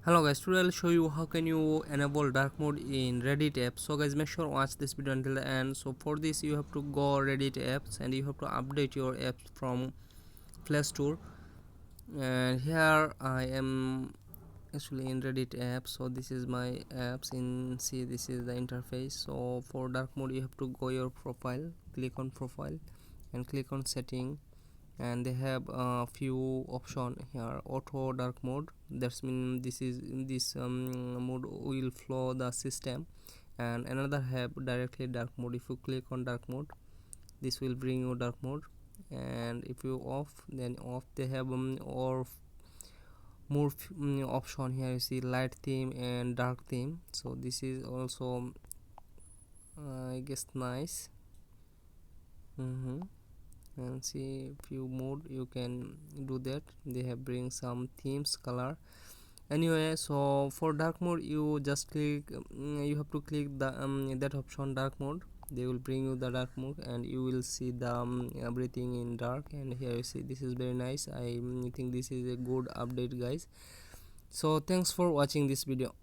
Hello guys, today I'll show you how can you enable dark mode in Reddit app. So guys, make sure watch this video until the end. So for this you have to go Reddit apps and you have to update your apps from Play Store. And here I am actually in Reddit app. So this is my apps. See, this is the interface. So for dark mode you have to go your profile, click on profile and click on setting, and they have a few option here. Auto dark mode, that's mean this mode will flow the system, and another have directly dark mode. If you click on dark mode, this will bring you dark mode, and if you off, then off. They have or more option here. You see light theme and dark theme, so this is also I guess nice. And see few mode you can do that. They have bring some themes color. Anyway, so for dark mode you just click you have to click the that option dark mode. They will bring you the dark mode and you will see the everything in dark. And here you see this is very nice. I think this is a good update guys. So thanks for watching this video.